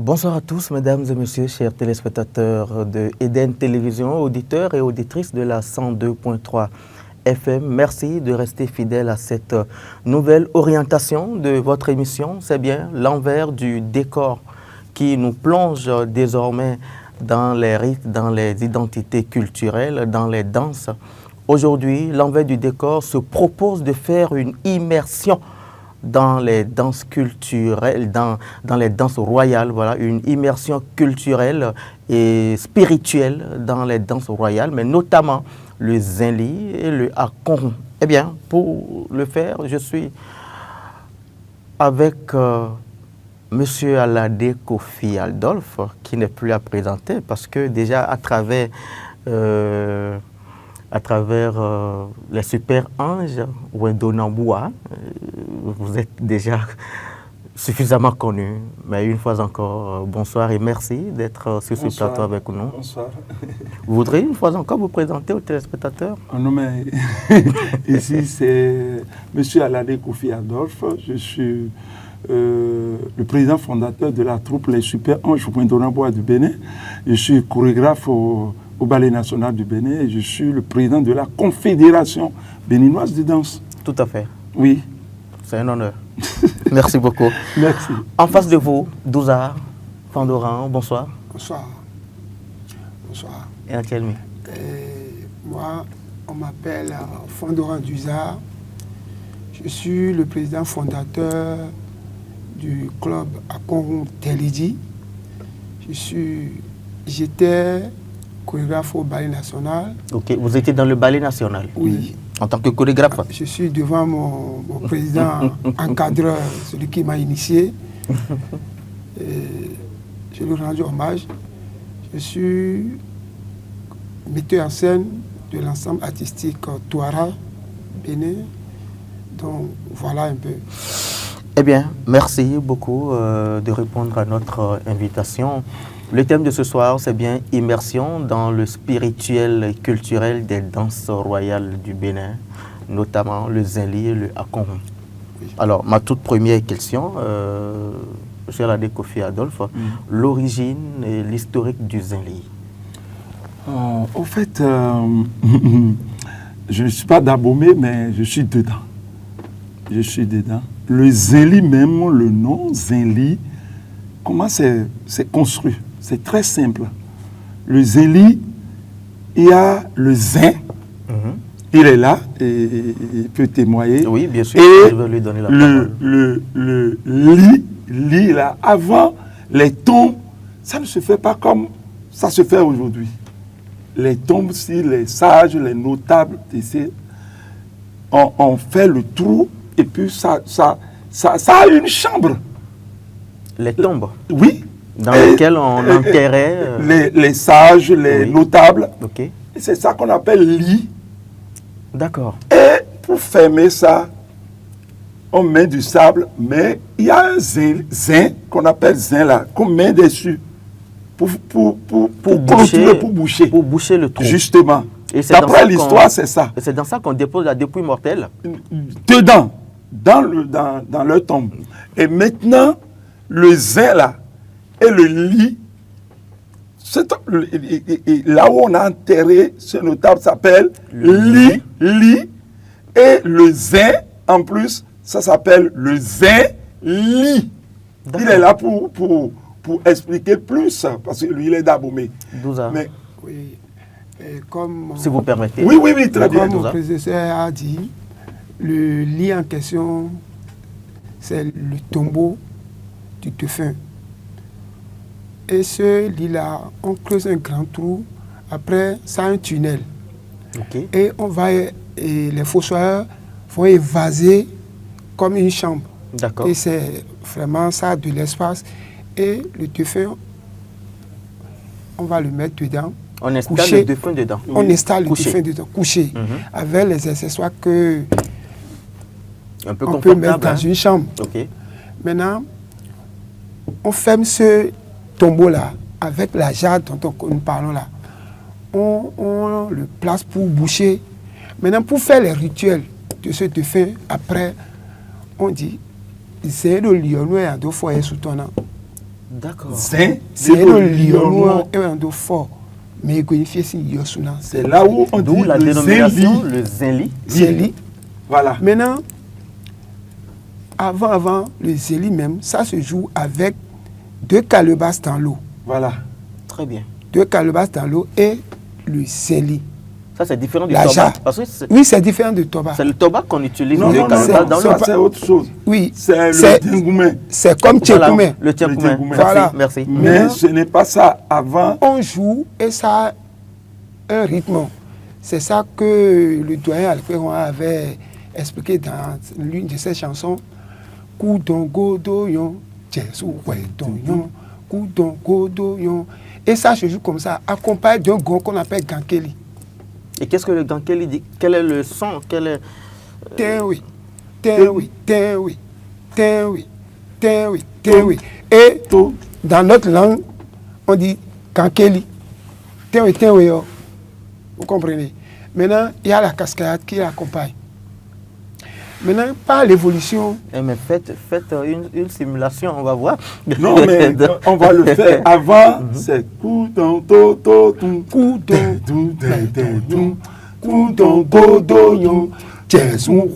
Bonsoir à tous, mesdames et messieurs, chers téléspectateurs de Eden Télévision, auditeurs et auditrices de la 102.3 FM. Merci de rester fidèles à cette nouvelle orientation de votre émission. C'est bien l'envers du décor qui nous plonge désormais dans les rites, dans les identités culturelles, dans les danses. Aujourd'hui, l'envers du décor se propose de faire une immersion dans les danses culturelles, dans les danses royales, voilà, une immersion culturelle et spirituelle dans les danses royales, mais notamment le zinli et le akonron. Eh bien, pour le faire, je suis avec Monsieur Alade Kofi Adolphe, qui n'est plus à présenter, parce que déjà à travers les super anges Wendo Namboua, vous êtes déjà suffisamment connu. Mais une fois encore, bonsoir et merci d'être sur ce plateau avec nous. Bonsoir. Vous voudriez une fois encore vous présenter aux téléspectateurs? Non, mais ici c'est M. Alade Kofi Adolphe. Je suis le président fondateur de la troupe Les Super Anges Wendo Namboua du Bénin. Je suis chorégraphe au Ballet National du Bénin et je suis le président de la Confédération béninoise de danse. Tout à fait. Oui. C'est un honneur. Merci beaucoup. Merci. En face de vous, Douzar Fandoran, bonsoir. Bonsoir. Bonsoir. Et Antielmi. Moi, on m'appelle Fandoran Douzar. Je suis le président fondateur du club Akonron Telidi. J'étais chorégraphe au Ballet National. Ok, vous étiez dans le Ballet National? Oui. En tant que chorégraphe? Je suis devant mon président encadreur, celui qui m'a initié. Et je lui ai rendu hommage. Je suis metteur en scène de l'ensemble artistique Touara, Bénin. Donc voilà un peu. Eh bien, merci beaucoup de répondre à notre invitation. Le thème de ce soir, c'est bien immersion dans le spirituel et culturel des danses royales du Bénin, notamment le zinli et le akonron. Oui. Alors, ma toute première question, M. Alade Kofi Adolphe, l'origine et l'historique du zinli. En fait, je ne suis pas d'Abomey, mais je suis dedans. Je suis dedans. Le zinli même, le nom zinli, comment c'est construit? C'est très simple. Le zinli, il y a le zin, il est là, et il peut témoigner. Oui, bien sûr, et je vais lui donner la parole. Le li, là, avant, les tombes, ça ne se fait pas comme ça se fait aujourd'hui. Les tombes, si les sages, les notables, on fait le trou, et puis ça a une chambre. Les tombes? Oui. Dans lesquelles on enterrait les sages, les notables. Ok. C'est ça qu'on appelle lit. D'accord. Et pour fermer ça, on met du sable, mais il y a un zin qu'on appelle zin là, qu'on met dessus pour boucher. Pour boucher le trou. Justement. D'après l'histoire, c'est ça. Et c'est dans ça qu'on dépose la dépouille mortelle? Dedans, dans leur tombe. Et maintenant, le zin là, et le lit, là où on a enterré ce notable s'appelle lit, et le zin, en plus, ça s'appelle le zinli. Il est là pour expliquer plus, parce que lui, il est d'Abomey. Mais, oui, comme, si vous permettez. Oui, très bien. Comme mon prédécesseur a dit, le lit en question, c'est le tombeau du défunt. Et ce lit-là, on creuse un grand trou. Après, ça a un tunnel. Okay. Et les fossoyeurs vont évaser comme une chambre. D'accord. Et c'est vraiment ça, de l'espace. Et le défunt, on va le mettre dedans. On installe le défunt dedans. On installe le défunt dedans, couché, avec les accessoires que on peut mettre dans une chambre. Okay. Maintenant, on ferme ce tombeau-là, avec la jarre dont nous parlons là, on le place pour boucher. Maintenant, pour faire les rituels de ce défunt, après, on dit, c'est le lion à deux fois sous ton nom. D'accord. Zin, C'est le lion et un dos fort. Mais il fait si Yosuna. C'est là où on D'où dit la le dénomination, Zenli. le Zenli. Zéli. Voilà. Maintenant, avant, le Zéli même, ça se joue avec 2 calebasses dans l'eau. Voilà. Très bien. 2 calebasses dans l'eau et le Zéli. Ça, c'est différent du La toba. jarre. Parce que c'est Oui, c'est différent de Toba. le toba qu'on utilise Non, les non, calebasses non, dans ça l'eau. c'est autre chose. Oui, C'est c'est- le Djengoumé. c'est comme Voilà, Tchekoumé. le tchekoumé. tchekoumé. Merci, Voilà. merci. Mais Maintenant- ce n'est pas ça avant. On joue et ça a un rythme. C'est ça que le doyen Alpéron avait expliqué dans l'une de ses chansons. Koudongo doyon, Tchesou doyon, Koudongo doyon. Et ça se joue comme ça, accompagné d'un gong qu'on appelle Gankeli. Et qu'est-ce que le Gankeli dit? Quel est le son? Quel est... Tewi, tewi, tewi, tewi, tewi, tewi. Et Tout. dans notre langue, on dit Gankeli. Tewi, tewi, yo. Vous comprenez? Maintenant, il y a la cascade qui l'accompagne. Maintenant, par l'évolution, Eh, mais faites une simulation, on va voir. Non, mais on va le faire. Avant, c'est Koudon, to, to, tum, Koudon, tum, tum, tum, tum, Koudon, Godoyon, Tchesou,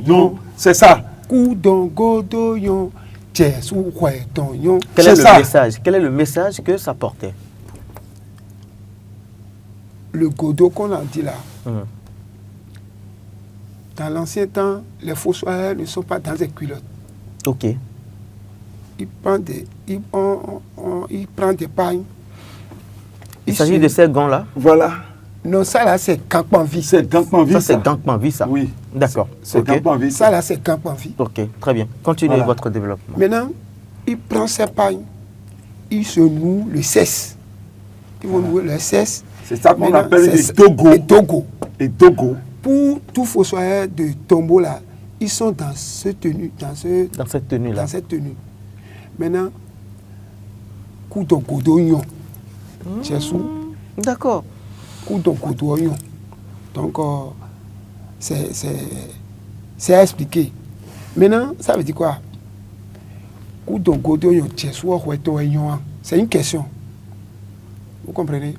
non. C'est ça. Koudon, Godoyon, Tchesou, Huetonyon. Quel est C'est le ça. message? Quel est le message que ça portait? Le godo qu'on a dit là, Mhm. dans l'ancien temps, les fossoyeurs ne sont pas dans des culottes. Ok. Ils prennent des, ils prennent des pagnes. Il s'agit de ces gants-là? Voilà. Non, ça là, c'est campement vie. C'est Gampman vie. Ça, c'est Gankman vie, ça? Oui. D'accord. C'est Ok. Gampman vie. Ça là, c'est campement vie. Ok, très bien. Continuez Voilà. votre développement. Maintenant, ils prennent ces pagnes, ils se nouent le cesse. Ils vont nouer le cesse. C'est ça qu'on Maintenant, appelle c'est- les Togo. les Togo. Et Togo. Pour tout fossoyeur de tombeau là, ils sont dans cette tenue, Dans cette tenue-là. dans cette tenue. Maintenant, Koudon Godoyon, Tchesou, D'accord. Koudon Godoyon. Donc, c'est à expliquer. Maintenant, ça veut dire quoi? Koudon Godoyon, Tchesou, Huetonyon. C'est une question. Vous comprenez?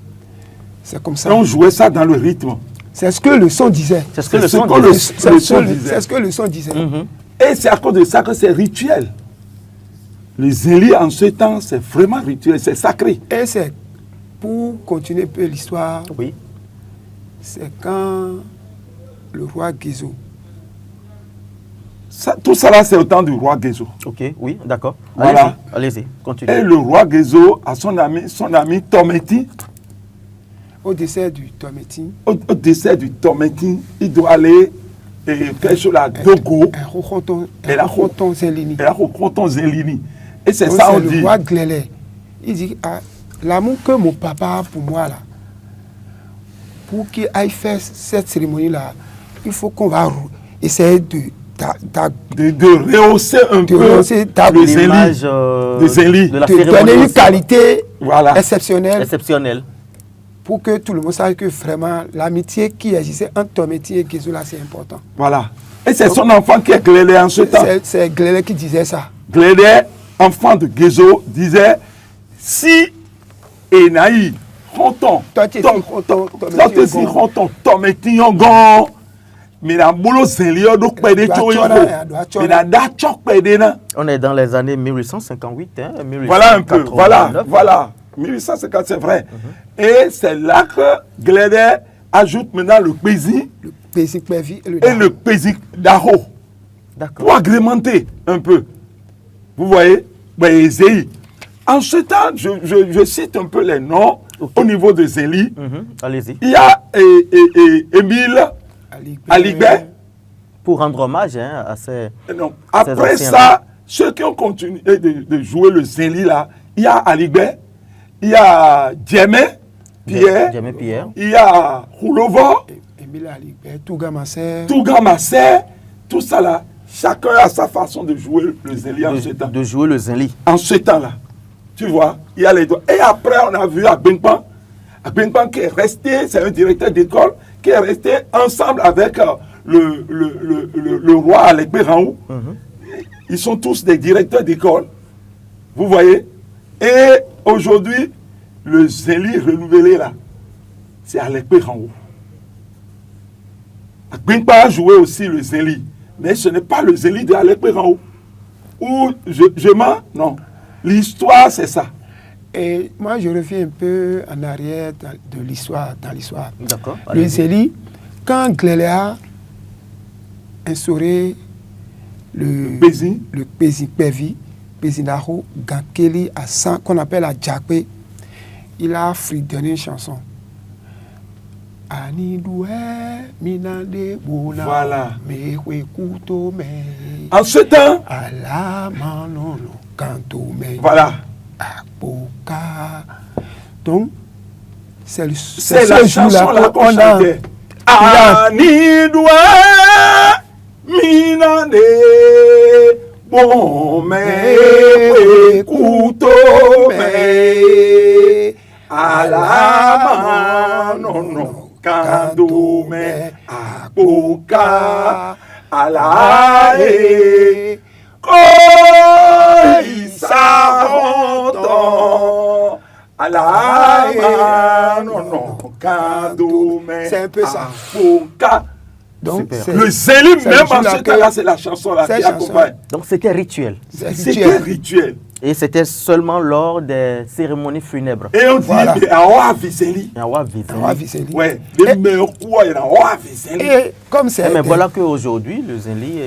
C'est comme ça. Et on jouait ça dans le rythme. C'est ce que le son disait. C'est ce que C'est le ce son qu'on dit. le- C'est le ce son que- disait. c'est ce que le son disait. Mhm. Et c'est à cause de ça que c'est rituel. Les Zéli en ce temps, c'est vraiment rituel, c'est sacré. Et c'est, pour continuer un peu l'histoire, Oui. c'est quand le roi Guézo, Tout ça là, c'est au temps du roi Guézo. Ok, oui, d'accord. Voilà. Allez-y, Et continuez. le roi Guézo a son ami Tometi. au décès du Tometi, Au décès du Tometi, il doit aller faire sur la Dogo Et la un Zélini. et la rencontre Zélini. Et c'est Donc, ça, c'est on le dit. roi Glélé. Il dit, ah, l'amour que mon papa a pour moi là, pour qu'il aille faire cette cérémonie-là, il faut qu'on va essayer de De rehausser un peu rehausser le Zéli. L'image de Zéli. de la de cérémonie donner une aussi. qualité Voilà. exceptionnelle Exceptionnelle. pour que tout le monde sache que vraiment l'amitié qui existait entre Tometi et Guézo là, c'est important. Voilà. Et c'est son enfant qui est Glélé en ce temps. C'est Glélé qui disait ça. Glélé, enfant de Guézo, disait si Enaï, Ronton, Toi, tu es si Ronton, Tometi Yongon, mais la boulot Zéli, donc pédé mais la date pédé na. On est dans les années 1858. Hein, Voilà un peu, 1889. voilà. 1850, c'est vrai. Et c'est là que Glélé ajoute maintenant le Pézi Le Pézik Pévi et le et Dao. le Pézi d'Aro D'accord. pour agrémenter un peu. Vous voyez? Ben, Zéli. En ce temps, je cite un peu les noms au niveau de Zéli. Mhm, allez-y. Il y a Émile Aligbé. Pour rendre hommage hein, à ces... Non. Après anciens, ça, ceux qui ont continué de jouer le Zéli là, il y a Aligbé, il y a Djemé Pierre, Djemé Pierre. il y a Roulovo, Émile Aligbé, Touga Masser. Touga Massé, tout ça là. Chacun a sa façon de jouer le Zéli en ce temps. De jouer le Zéli. En ce temps-là, tu vois, il y a les doigts. Et après, on a vu Agbengpan. Agbengpan qui est resté, c'est un directeur d'école, qui est resté ensemble avec le roi Alekbe Raoult. Ils sont tous des directeurs d'école. Vous voyez? Et aujourd'hui, le Zéli renouvelé là, c'est Alekpe Rango. Akbinkpa a joué aussi le Zéli, mais ce n'est pas le Zéli de Alekpe Rango. Ou je mens? Non. L'histoire, c'est ça. Et moi, je reviens un peu en arrière dans l'histoire. D'accord. Le Zéli, quand Gléléa instauré le Pézi, Pézinaro, Gakeli, qu'on appelle à Djakwe, il a fredonné une chanson. Voilà. En ce temps, voilà. Donc, c'est la chanson là qu'on chantait. Anidoué, minande, bon, mais, couteau, mais, à la non, kando, mais, à boka, à la haie, oh, il s'avonton, à la non, kando, mais, c'est un peu ça. Boka. Donc, le Zéli, même en ce cas-là, c'est la chanson là qui accompagne. Donc, c'était rituel. C'était rituel. Et c'était seulement lors des cérémonies funèbres. Et on dit, mais à Zéli. Ouais, les meilleurs quoi, il y a Zéli. Et comme c'est. Mais voilà qu'aujourd'hui, le Zéli.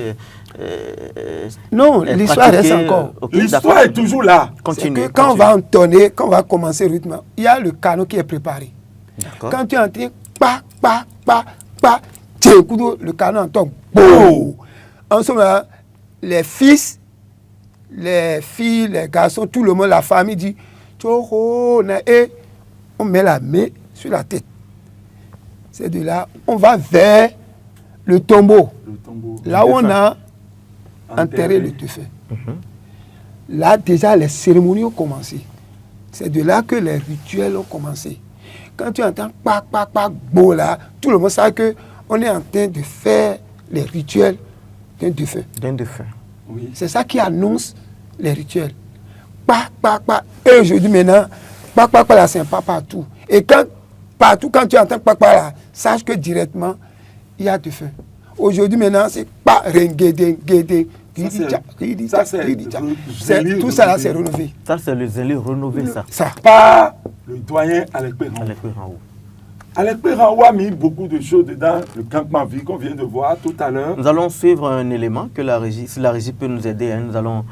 Non, l'histoire reste encore. L'histoire est toujours là. Continue. Quand on va entonner, quand on va commencer le rythme, il y a le canon qui est préparé. Quand tu entends, le canon entend. En ce moment, les fils, les filles, les garçons, tout le monde, la famille dit, et on met la main sur la tête. C'est de là, on va vers le tombeau. Là où on a enterré le défunt. Là, déjà, les cérémonies ont commencé. C'est de là que les rituels ont commencé. Quand tu entends là, tout le monde sait qu'on est en train de faire les rituels d'un défunt. Oui. C'est ça qui annonce les rituels. Et aujourd'hui, maintenant, là, c'est pas partout. Et partout, quand tu entends là, sache que directement, il y a défunt. Aujourd'hui, maintenant, c'est pas ringédé. Tout ça là, c'est renouvelé. Ça, c'est le Zéli renouvelé, ça. Pas le doyen Alekpe Rango. Alekpe Rango a mis beaucoup de choses dedans, le campement vie qu'on vient de voir tout à l'heure. Nous allons suivre un élément que la régie, si la régie peut nous aider, nous allons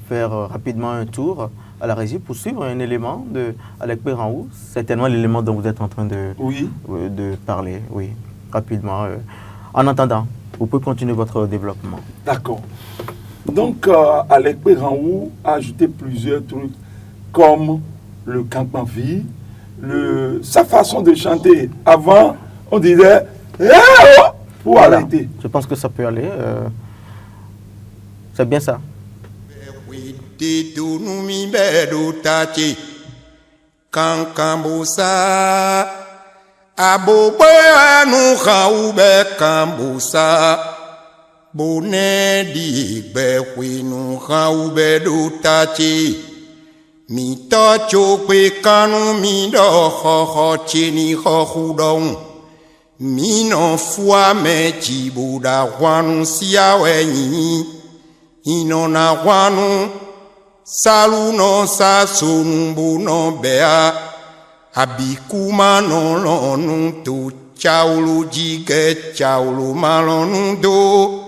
faire rapidement un tour à la régie pour suivre un élément de Alekpe Rango, certainement l'élément dont vous êtes en train de parler, oui, rapidement. En attendant, vous pouvez continuer votre développement. D'accord. Donc, Alekpe Rango a ajouté plusieurs trucs, comme le campement vie, sa façon de chanter. Avant, on disait pour arrêter. Je pense que ça peut aller. C'est bien ça. Mi to chokwe kanu mi do ho chini ho hudong. Mi no fua me chibuda wanu siawe ni. Ino na wanu salu no sasunbu no bea. Abikuma no lonu tu chaulu jige chaulu malonu do.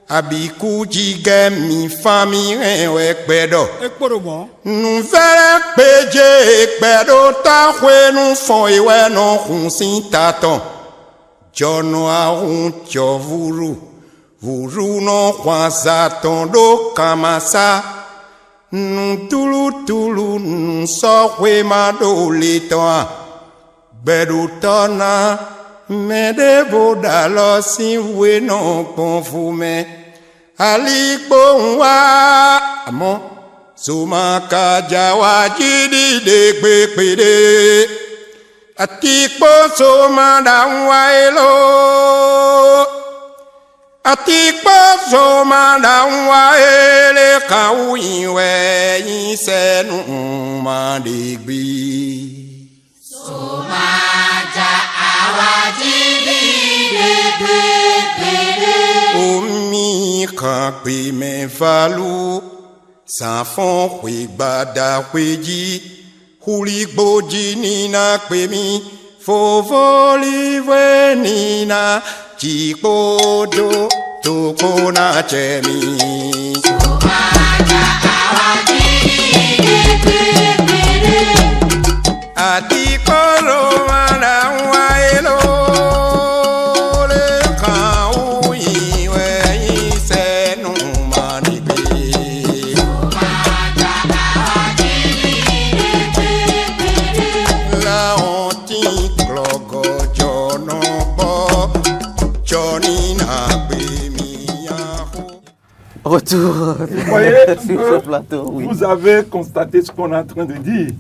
Abiku jige mi fami ekpedo. Nouvelle peje ekpedo ta hwenu fon ewe no hunsin taton. Jono a hun vuru. Vuru no kwazaton do kamasa. Tulu so hwe mado litoa. Bedu tona me debo dalo si we no confume. Alikpo wa amo sumaka jawa jidi de pepede atikpo soma da wa elo Atikpa zomanda waele kauiwe isenu mandigbi. Somaja awajidi de. Omi kakpe me falu, sanfon kwe gbada kweji, huli gboji nina kwe mi, fovoli vwe nina. Chikodo toko na chemi. Somaja awajidi de. Atikolo mana waelo le kau iwe isenu manibe. Somaja awajidi de. La onti klogo jono bo. Retour voyez, sur ce plateau, oui. Vous avez constaté ce qu'on est en train de dire.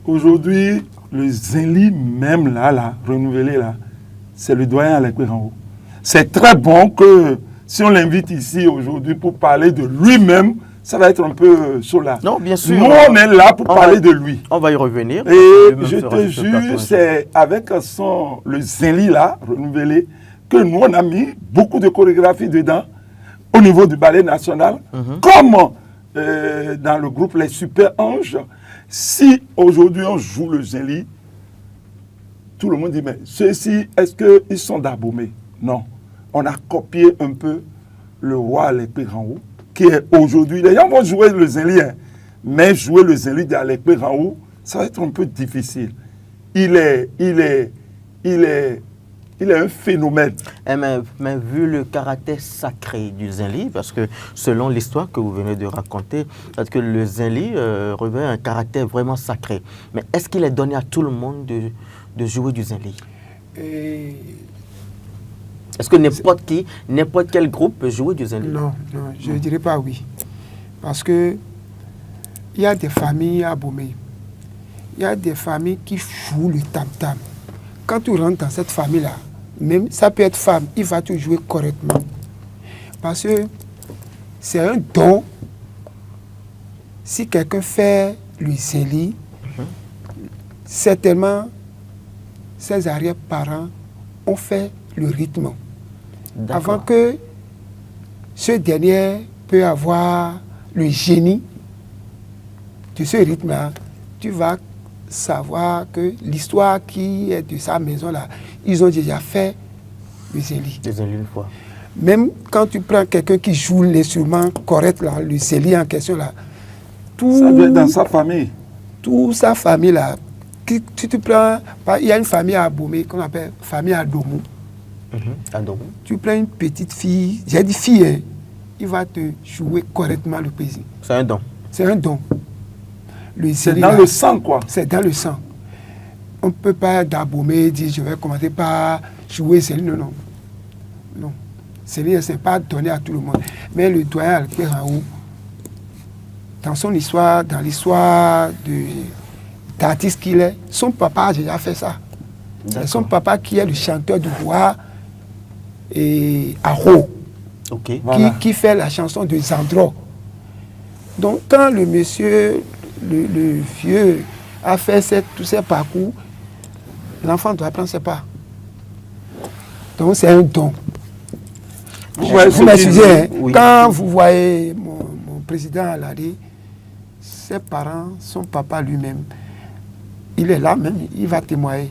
Aujourd'hui, le Zenli même là, renouvelé là, c'est le doyen Alekwe Rango. C'est très bon que si on l'invite ici aujourd'hui pour parler de lui-même, ça va être un peu chaud là. Non, bien sûr. Nous, on est là pour parler de lui. On va y revenir. Et je te jure, c'est avec le Zenli là, renouvelé, que nous, on a mis beaucoup de chorégraphie dedans, au niveau du ballet national, comme dans le groupe Les Super Anges. Si aujourd'hui on joue le Zenli, tout le monde dit, mais ceux-ci, est-ce qu'ils sont d'Abomey? Non. On a copié un peu le roi Alekwe Rango, qui est aujourd'hui, les gens vont jouer le Zenli, hein, mais jouer le Zenli d'Alekwe Rango, ça va être un peu difficile. Il est un phénomène. Mais vu le caractère sacré du Zenli, parce que selon l'histoire que vous venez de raconter, parce que le Zenli revêt un caractère vraiment sacré. Mais est-ce qu'il est donné à tout le monde de jouer du Zenli? Est-ce que n'importe quel groupe peut jouer du Zenli? Non, je ne dirais pas oui. Parce que il y a des familles à Abomey. Il y a des familles qui jouent le tam-tam. Quand tu rentres dans cette famille-là, même ça peut être femme, il va te jouer correctement. Parce que c'est un don. Si quelqu'un fait le Zenli, certainement ses arrière-parents ont fait le rythme. Avant que ce dernier peut avoir le génie de ce rythme-là, tu vas savoir que l'histoire qui est de sa maison-là, ils ont déjà fait le Zenli. Le Zenli une fois. Même quand tu prends quelqu'un qui joue l'instrument correct, là, le Zenli en question, là, tout, ça doit être dans sa famille. Toute sa famille, là, si tu prends, il y a une famille à Abomey qu'on appelle famille Adomou. Adomou. Tu prends une petite fille, j'ai dit fille, hein, il va te jouer correctement le plaisir. C'est un don. C'est un don. C'est dans le sang, quoi. C'est dans le sang. On ne peut pas d'Abomey dire je vais commencer par jouer Zenli. Non, non. Non. Zenli, ce n'est pas donné à tout le monde. Mais le doyen Alekwe Rango, dans son histoire, dans l'histoire d'artiste qu'il est, son papa a déjà fait ça. C'est son papa qui est le chanteur du roi et Aro, Okay. Voilà. qui fait la chanson de Zandro. Donc quand le monsieur, le vieux, a fait tous ces parcours, l'enfant doit prendre ses pas. Donc c'est un don. Vous m'excusez, hein, oui. Quand vous voyez mon président Alade, ses parents, son papa lui-même, il est là même, il va témoigner.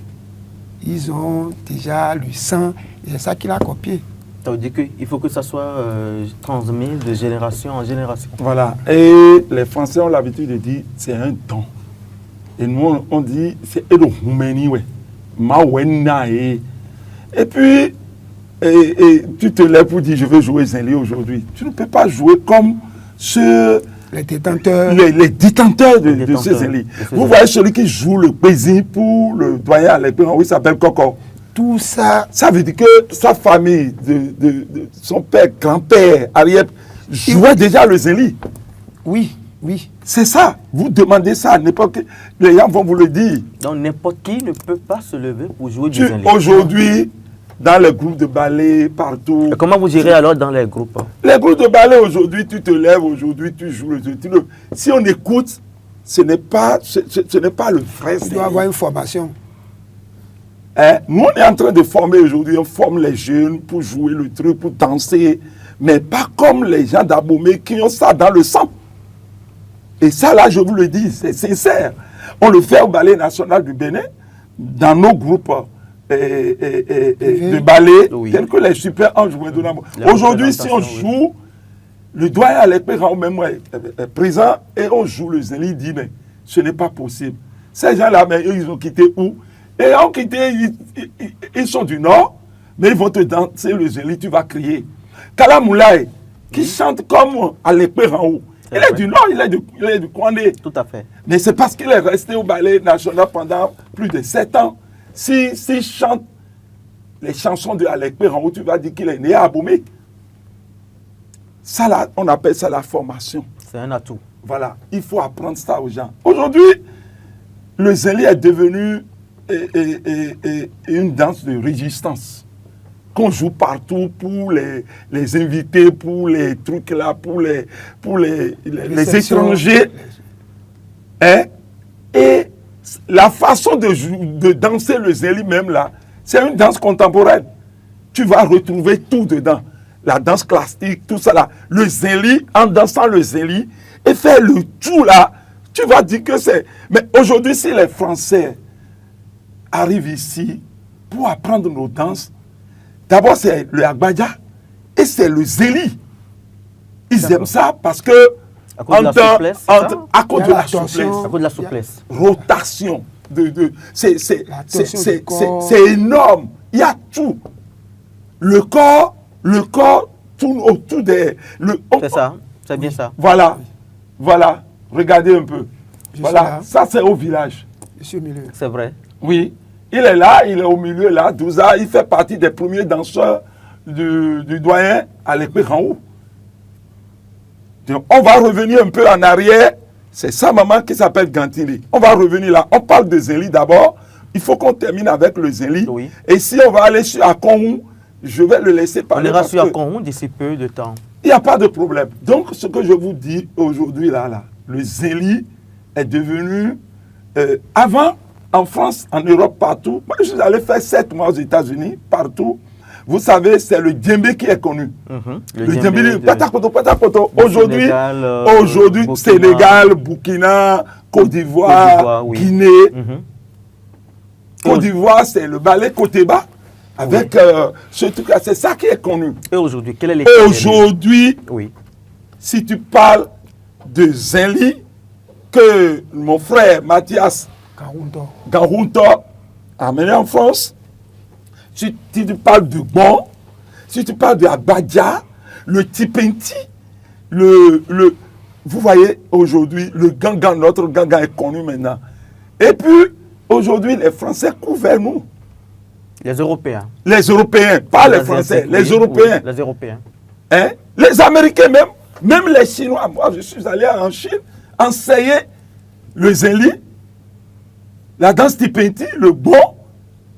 Ils ont déjà le sang, et c'est ça qu'il a copié. Ça veut dire qu'il faut que ça soit transmis de génération en génération. Voilà. Et les Français ont l'habitude de dire c'est un don. Et nous, on dit c'est Elohumeni, ouais. Mawena. Et puis, tu te lèves pour dire je veux jouer Zenli aujourd'hui. Tu ne peux pas jouer comme les détenteurs. Les détenteurs de ce Zenli. Vous voyez celui qui joue le plaisir pour le doyen Alekwe Rango, il s'appelle Koko. Tout ça. Ça veut dire que sa famille, de son père, grand-père, arrière, jouait déjà le Zenli. Oui, oui. C'est ça. Vous demandez ça à n'importe qui. Les gens vont vous le dire. Donc n'importe qui ne peut pas se lever pour jouer du Zenli. Aujourd'hui, dans les groupes de ballet, partout. Et comment vous gérez alors dans les groupes? Les groupes de ballet, aujourd'hui, tu te lèves, aujourd'hui, tu joues. Si on écoute, ce n'est pas le vrai Il doit Zéli. avoir une formation. Hein? Nous, on est en train de former aujourd'hui, on forme les jeunes pour jouer le truc, pour danser, mais pas comme les gens d'Abomey qui ont ça dans le sang. Et ça, là, je vous le dis, c'est sincère. On le fait au Ballet National du Bénin, dans nos groupes de ballet, Oui. tels que les Super Anges Ouendonabo. La Aujourd'hui, si on représentation, joue, le doyen à l'épée même présent, et on joue le Zéli, il dit, mais ce n'est pas possible. Ces gens-là, mais eux, ils ont quitté où? Et ils ont quitté, ils sont du Nord, mais ils vont te danser le Zéli, tu vas crier. Kalamoulaye, qui chante comme à l'épée en haut. C'est Il est vrai. du Nord, il est du Kouandé. Tout à fait. Mais c'est parce qu'il est resté au Ballet National pendant plus de 7 ans. S'il chante les chansons de Alec Perranou, tu vas dire qu'il est né à Abomey. Ça, là, on appelle ça la formation. C'est un atout. Voilà, il faut apprendre ça aux gens. Aujourd'hui, le Zéli est devenu une danse de résistance qu'on joue partout pour les invités, pour les trucs là, pour les étrangers. Hein? Et la façon de danser le Zéli même là, c'est une danse contemporaine. Tu vas retrouver tout dedans. La danse classique, tout ça là. Le Zéli, en dansant le Zéli, et faire le tout là, tu vas dire que c'est... Mais aujourd'hui, si les Français arrivent ici pour apprendre nos danses, d'abord c'est le Agbadja et c'est le Zéli. Ils aiment ça parce que... À cause de la souplesse, c'est ça? À cause Il y a de la la tension. souplesse. À cause de la souplesse. Rotation. La tension du corps. C'est énorme. Il y a tout. Le corps tourne autour des... C'est ça. C'est bien ça. Voilà. Voilà. Regardez un peu. Je suis Voilà. là. Ça, c'est au village. Je suis au milieu. C'est vrai. Oui. Il est là, il est au milieu là. Douza, il fait partie des premiers danseurs du doyen à l'épée en haut. Donc, on va revenir un peu en arrière. C'est sa maman qui s'appelle Gantili. On va revenir là. On parle de Zéli d'abord. Il faut qu'on termine avec le Zéli. Oui. Et si on va aller sur Akonhou, je vais le laisser On parler. ira parce sur que Akonhou d'ici peu de temps. il n'y a pas de problème. Donc, ce que je vous dis aujourd'hui, là, le Zéli est devenu... avant, en France, en Europe, partout, moi, je suis allé faire 7 mois aux États-Unis, partout. Vous savez, c'est le djembé qui est connu. Le djembé, de- patapoto, patapoto. du Aujourd'hui, Sénégal, aujourd'hui, Burkina. Sénégal, Burkina, Côte d'Ivoire, oui. Guinée. Mhm. Côte d'Ivoire, c'est le ballet côté bas. Avec ce truc-là, c'est ça qui est connu. Et aujourd'hui, quel est Et l'état? aujourd'hui, Oui. si tu parles de Zéli, que mon frère Mathias Karundo. Garouto a amené en France, si tu parles de Bon, si tu parles de Agbadja, le Tipenti, vous voyez aujourd'hui, le Gangan, notre Gangan est connu maintenant. Et puis, aujourd'hui, les Français couvrent nous. Les Européens. Les Européens, pas les Français, les Européens. Oui, les Européens. Hein? Les Américains même les Chinois. Moi, je suis allé en Chine enseigner le Zéli, la danse Tipenti, le Bon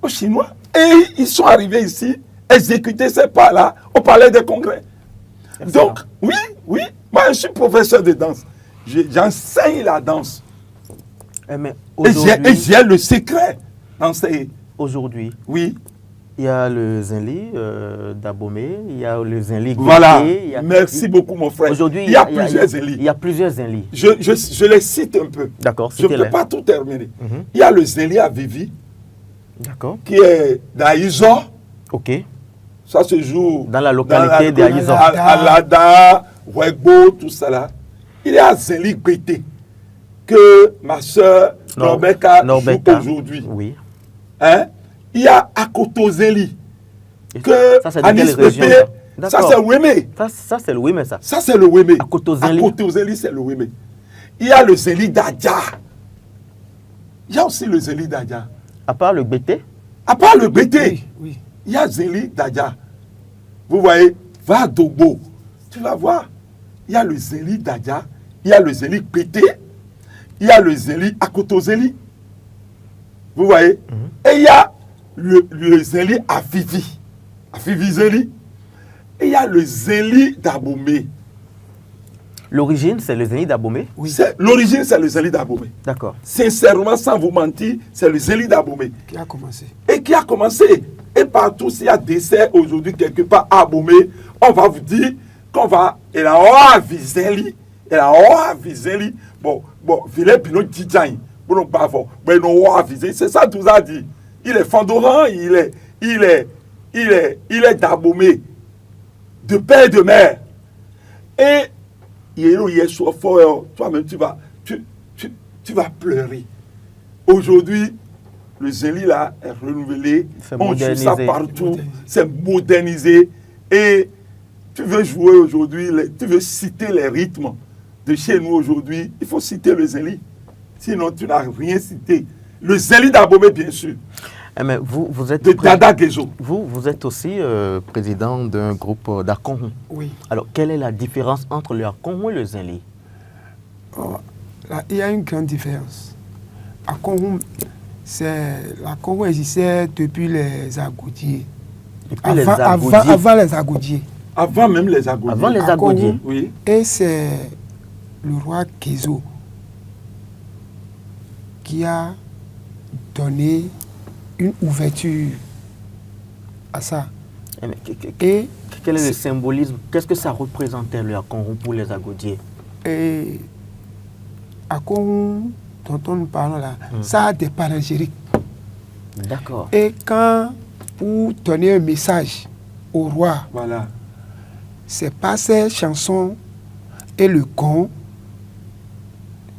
aux Chinois. Et ils sont arrivés ici, exécuter ces pas-là au palais des congrès. Excellent. Donc, oui, moi je suis professeur de danse. J'enseigne la danse. Mais Et aujourd'hui, j'ai le secret d'enseigner. aujourd'hui, Oui. il y a le Zéli d'Abomey, il y a le Zéli Voilà. Guété, il y a- Merci beaucoup, mon frère. Aujourd'hui, il y a plusieurs Zéli. Il y a plusieurs Zéli. Je les cite un peu. D'accord, Je ne peux citez-les. pas tout terminer. Mhm. Il y a le Zéli à Vivi, D'accord. qui est dans Isor. Ok. Ça se joue Dans la localité d'Aïzor. À Lada, Wegbo, tout ça là. Il y a Zéli Bété, que ma soeur Norbeka joue Norbeka. aujourd'hui. Oui. Hein? Il y a Akoto Zéli, Et que ça, c'est de quelle Anis région, Pépé, ça? ça D'accord. c'est Wémé. Ça c'est le oui, mais ça. Ça, c'est le Wémé. Akoto Zéli. Akoto Zéli, c'est le Wémé. Il y a le Zéli d'Adja. Il y a aussi le Zéli d'Adja. À part le Bété, À part le Bété, Oui. il y a Zéli d'Adja. Vous voyez, va à Dogbo. Tu vas voir. Il y a le Zéli d'Adja. Il y a le Zéli Bété. Il y a le Zéli Akoto Zéli. Vous voyez. Et il y a le Zéli à Vivi. à Fivizeli. Et il y a le Zéli d'Abomey. L'origine, c'est le Zénith d'Abomey? L'origine, c'est le Zéli d'Abomey. D'accord. Sincèrement, sans vous mentir, c'est le Zéli d'Abomey. Qui a commencé. Et qui a commencé. Et partout, s'il y a décès aujourd'hui quelque part à Abomey, on va vous dire qu'on va. Et la Oa Vizeli. Et la Oa Vizeli. Bon, Vile Pino Djidjaï. Bon, bravo. Mais non, Oa Vizeli. C'est ça, tout ça dit. Il est Fandoran, il est d'Abomey. De père et de mère. Et toi-même, tu vas pleurer. Aujourd'hui, le Zéli là est renouvelé. On joue ça partout. C'est modernisé. Et tu veux jouer aujourd'hui, tu veux citer les rythmes de chez nous aujourd'hui, il faut citer le Zéli. Sinon, tu n'as rien cité. Le Zéli d'Abomey, bien sûr. Mais vous êtes de Dada Gezo. Vous êtes aussi président d'un groupe d'Akonhou. Oui. Alors, quelle est la différence entre le Akonhou et le Zéli? Il y a une grande différence. Akonhou, l'Akonhou existait depuis les Agoudiers. Avant les Agoudiers. Avant même les Agoudiers. Avant les Agoudiers. Oui. Et c'est le roi Gezo qui a donné une ouverture à ça. Et quel est le symbolisme? Qu'est-ce que ça représentait le Akonhou pour les Agoudiers? Et Akonhou, dont on nous parle là, ça a des panégyriques. D'accord. Et quand, pour donner un message au roi, voilà, c'est pas ces chansons et le gong.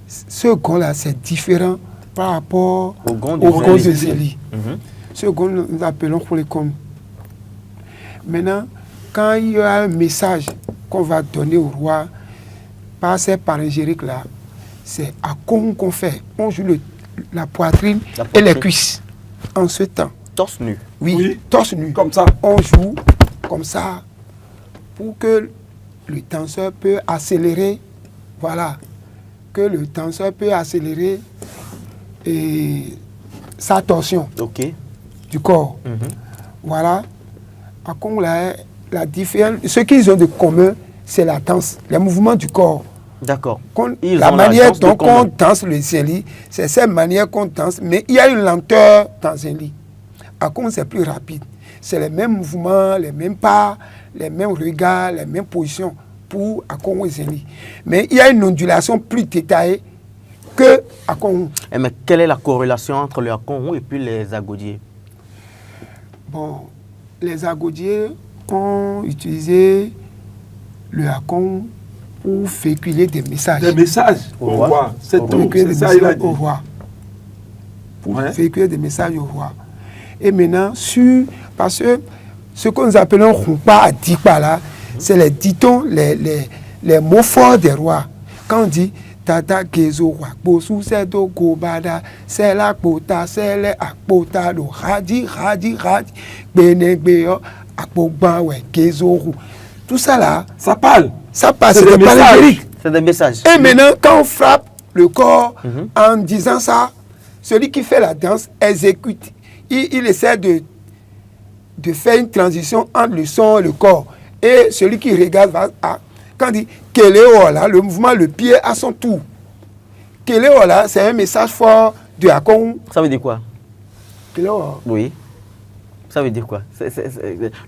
Ce gong là, c'est différent par rapport au gong de Zéli. Ce gong, nous appelons Kholekom. Maintenant, quand il y a un message qu'on va donner au roi par ces panégyriques là, c'est à Akonhou qu'on fait. On joue la poitrine et les cuisses en ce temps. Torse nu. Oui, torse nu. Comme ça. On joue comme ça pour que le danseur peut accélérer. Voilà. Que le danseur peut accélérer sa torsion du corps. Voilà. Akonhou, la différence, ce qu'ils ont de commun, c'est la danse, les mouvements du corps. D'accord. La manière dont on danse le Zéli, c'est cette manière qu'on danse, mais il y a une lenteur dans Zéli. Akonhou, c'est plus rapide. C'est les mêmes mouvements, les mêmes pas, les mêmes regards, les mêmes positions pour Akonhou et Zéli. Mais il y a une ondulation plus détaillée que Akonhou. Mais quelle est la corrélation entre le Akonhou et puis les Agoudiers? Bon, les Agoudiers ont utilisé le Akonhou pour véhiculer des messages. Des messages au roi. C'est tout. C'est ça, il a dit. Au roi. Pour véhiculer des messages au roi. Et maintenant, parce que ce que nous appelons Khumpa à Dikpa là, c'est les dictons, les mots forts des rois. Quand on dit Tata Gezo Wakbosu Sedo Gobada, c'est la Kota, c'est les Akpota, le Radi, Benegbeo, Akbobawe, Gezo. Tout ça là, ça parle. Ça passe, c'est des messages. C'est des messages. Et maintenant, quand on frappe le corps en disant ça, celui qui fait la danse exécute. Il essaie de faire une transition entre le son et le corps. Et celui qui regarde va quand on dit Keleola, le mouvement, le pied à son tour. Keleola, c'est un message fort de Akonhou. Ça veut dire quoi? Keleola. Oui. Ça veut dire quoi?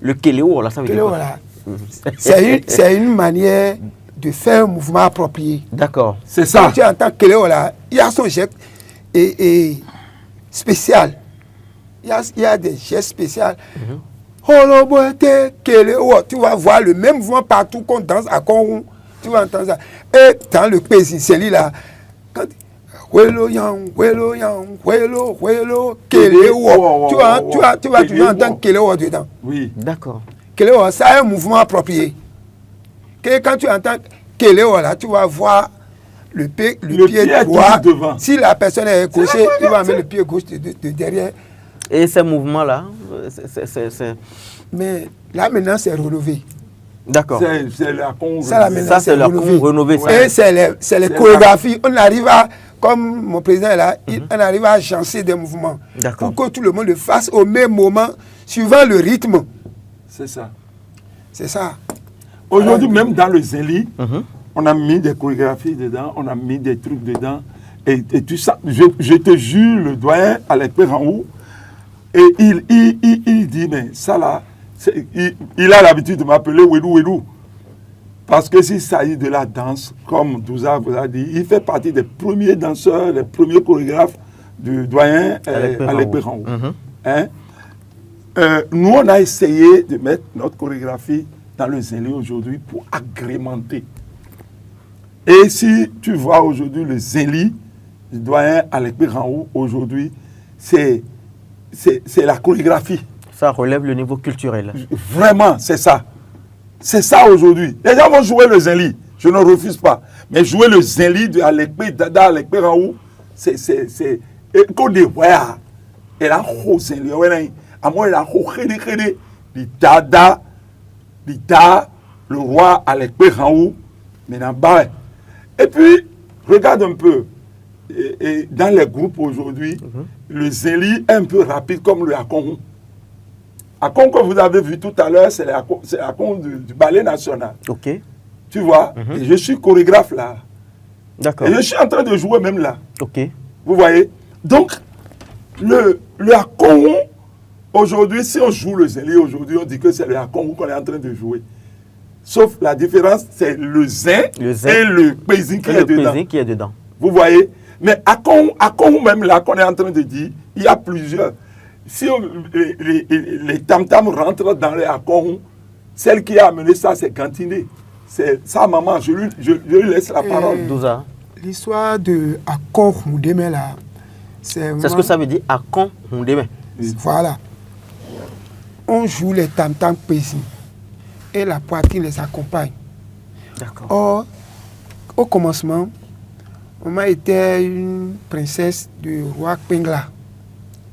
Le Keleola, ça veut dire quoi? C'est une manière de faire un mouvement approprié. D'accord. C'est ça. Quand tu entends Keleola, il y a son geste spécial. Il y a des gestes spéciaux. Tu vas voir le même mouvement partout qu'on danse à Akonhou. Tu vas entendre ça. Et dans le pays, c'est là. Quand tu vas toujours entendre Kelewa dedans. Oui. D'accord. Kelewa, ça a un mouvement approprié. Quand tu entends Kelewa là, tu vas voir le pied droit. Si la personne est gaucher, il va mettre le pied gauche de derrière. Et ces mouvements-là, Mais là, maintenant, c'est relevé. D'accord. C'est la con. Ça, c'est la con renouvelée. Et c'est les chorégraphies. On arrive à, comme mon président est là, on arrive à agencer des mouvements. Pour que tout le monde le fasse au même moment, suivant le rythme. C'est ça. C'est ça. Aujourd'hui, même dans le Zéli, on a mis des chorégraphies dedans, on a mis des trucs dedans. Et tout ça, je te jure, le doyen à l'époque en haut, et il dit, mais ça là, il a l'habitude de m'appeler Wedou Wedou. Parce que s'il s'agit de la danse, comme Douza vous a dit, il fait partie des premiers danseurs, des premiers chorégraphes du doyen à l'époque en haut. Hein? Nous, on a essayé de mettre notre chorégraphie dans le Zéli aujourd'hui pour agrémenter. Et si tu vois aujourd'hui le Zéli, du doyen à l'époque en haut, aujourd'hui, c'est la chorégraphie. Ça relève le niveau culturel. Vraiment, c'est ça. C'est ça aujourd'hui. Les gens vont jouer le Zéli, je ne refuse pas. Mais jouer le Zéli de l'époque, Dada à l'époque en haut, c'est Côte d'Ivoire. Et là, le Zéli, à moi, il a le Dada, le roi à l'époque en haut, maintenant, bah. Et puis, regarde un peu, et dans les groupes aujourd'hui, le Zéli est un peu rapide comme le Akon. Akon que vous avez vu tout à l'heure, c'est l'Akon du ballet national. Ok. Tu vois, et je suis chorégraphe là. D'accord. Et je suis en train de jouer même là. Ok. Vous voyez? Donc, le Akon, aujourd'hui, si on joue le Zéli aujourd'hui, on dit que c'est le Akon qu'on est en train de jouer. Sauf la différence, c'est le zin et le pésin qui est dedans. Vous voyez? Mais Akon même là qu'on est en train de dire, il y a plusieurs. Si les tam-tams rentrent dans les Akon, celle qui a amené ça, c'est Gantiné. C'est sa maman, je lui laisse la parole. Douza. L'histoire de Akon Houndémé là, c'est ce que ça veut dire, Akon Houndémé. Voilà. On joue les tam-tams pésin. Et la poitrine les accompagne. D'accord. Or, au commencement, maman était une princesse du roi Pengla.